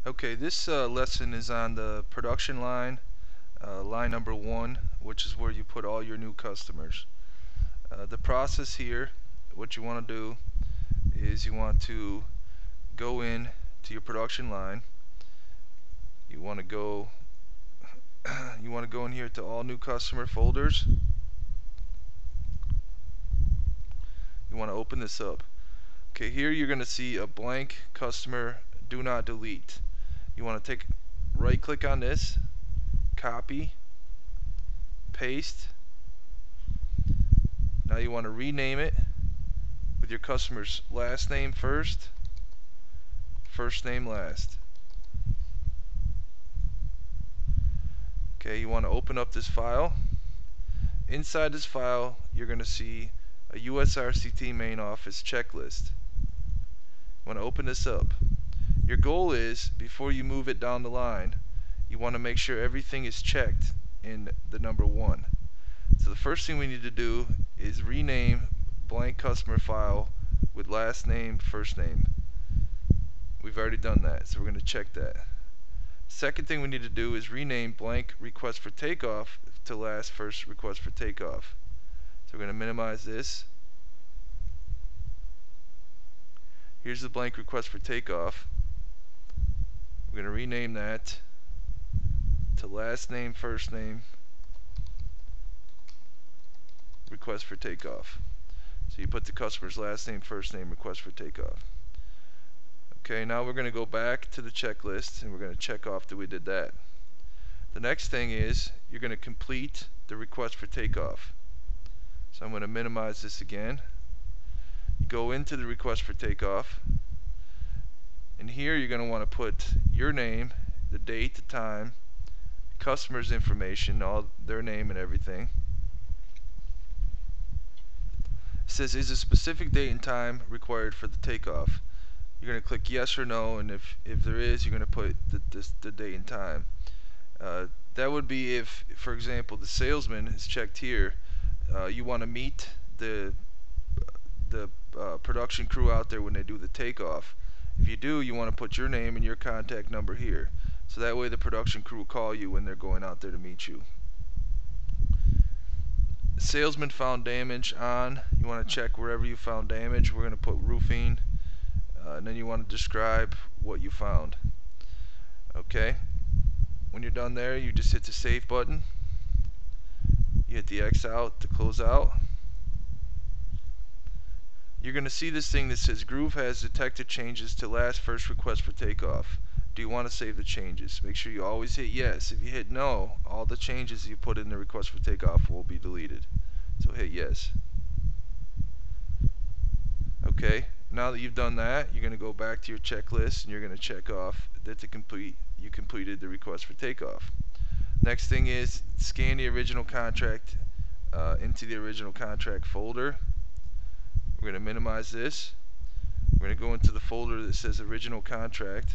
Okay, this lesson is on the production line, line number 1, which is where you put all your new customers. The process here, what you want to do is you want to go in to your production line. You want to go in here to all new customer folders. You want to open this up. Okay, here you're going to see a blank customer do not delete. You want to right click on this, copy, paste. Now you want to rename it with your customer's last name first, first name last. Okay, you want to open up this file. Inside this file, you're going to see a USRCT main office checklist. You want to open this up. Your goal is, before you move it down the line, you want to make sure everything is checked in the number 1. So the first thing we need to do is rename blank customer file with last name, first name. We've already done that, so we're going to check that. Second thing we need to do is rename blank request for takeoff to last first request for takeoff. So we're going to minimize this. Here's the blank request for takeoff. We're going to rename that to last name, first name, request for takeoff. So you put the customer's last name, first name, request for takeoff. Okay, now we're going to go back to the checklist and we're going to check off that we did that. The next thing is you're going to complete the request for takeoff. So I'm going to minimize this again. Go into the request for takeoff, and here you're going to want to put your name, the date, the time, customer's information, all their name and everything. It says, is a specific date and time required for the takeoff? You're going to click yes or no, and if there is, you're going to put the date and time. That would be if, for example, the salesman is checked here. You want to meet the production crew out there when they do the takeoff. If you do, you want to put your name and your contact number here. So that way the production crew will call you when they're going out there to meet you. The salesman found damage on. You want to check wherever you found damage. We're going to put roofing. And then you want to describe what you found. Okay. When you're done there, you just hit the save button. You hit the X out to close out. You're going to see this thing that says Groove has detected changes to last first request for takeoff. Do you want to save the changes? Make sure you always hit yes. If you hit no, all the changes you put in the request for takeoff will be deleted. So hit yes. Okay, now that you've done that, you're going to go back to your checklist and you're going to check off that you completed the request for takeoff. Next thing is scan the original contract into the original contract folder. We're going to minimize this. We're going to go into the folder that says original contract.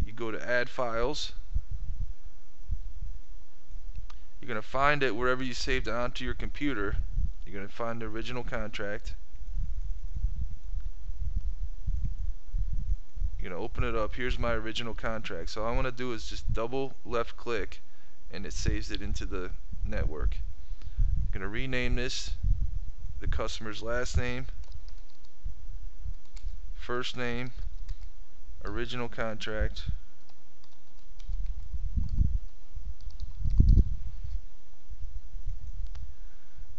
You go to add files. You're going to find it wherever you saved it onto your computer. You're going to find the original contract. You're going to open it up. Here's my original contract. So all I want to do is just double left click and it saves it into the network. I'm going to rename this the customer's last name, first name, original contract.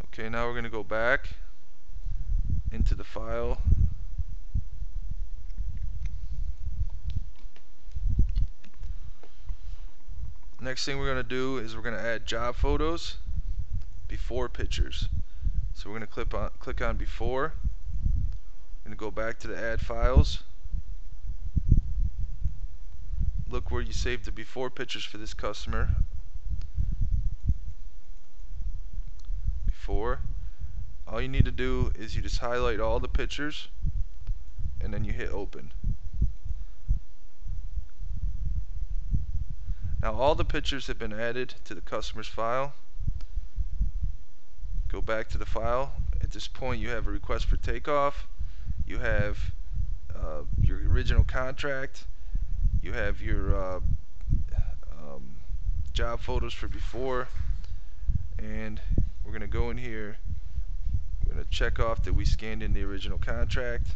Okay, now we're going to go back into the file. Next thing we're going to do is we're going to add job photos, before pictures. So we're going to click on before. We're going to go back to the add files. Look where you saved the before pictures for this customer. Before. All you need to do is you just highlight all the pictures and then you hit open. Now all the pictures have been added to the customer's file. Go back to the file. At this point you have a request for takeoff. You have your original contract. You have your job photos for before, and we're going to go in here. We're going to check off that we scanned in the original contract,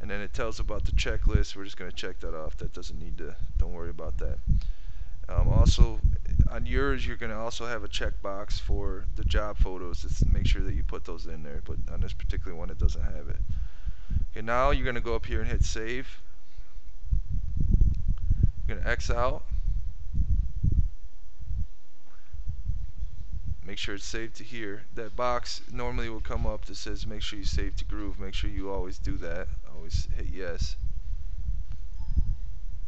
and then it tells about the checklist. We're just going to check that off. That doesn't need to, don't worry about that. Also, on yours, you're going to also have a checkbox for the job photos. Just make sure that you put those in there, but on this particular one, it doesn't have it. Okay, now you're going to go up here and hit save. You're going to X out. Make sure it's saved to here. That box normally will come up that says make sure you save to Groove. Make sure you always do that. Always hit yes.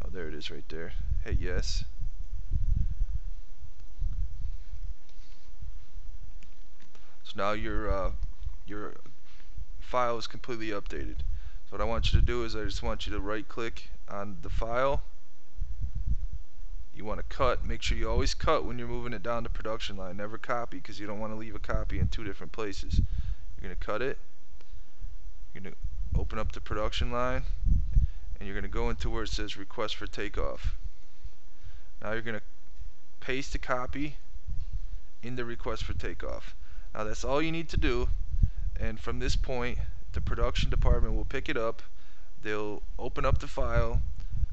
Oh, there it is right there. Hit yes. So now your file is completely updated. So what I want you to do is I just want you to right click on the file. You want to cut. Make sure you always cut when you're moving it down the production line. Never copy, because you don't want to leave a copy in two different places. You're going to cut it. You're going to open up the production line, and you're going to go into where it says request for takeoff. Now you're going to paste a copy in the request for takeoff. Now that's all you need to do, and from this point the production department will pick it up. They'll open up the file.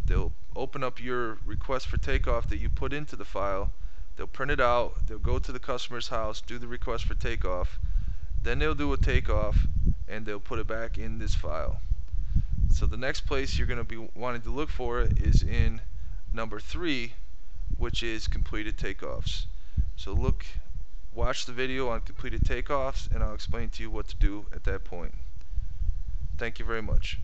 They'll open up your request for takeoff that you put into the file. They'll print it out. They'll go to the customer's house, do the request for takeoff. Then they'll do a takeoff, and they'll put it back in this file. So the next place you're going to be wanting to look for it is in number 3, which is completed takeoffs. So watch the video on completed takeoffs, and I'll explain to you what to do at that point. Thank you very much.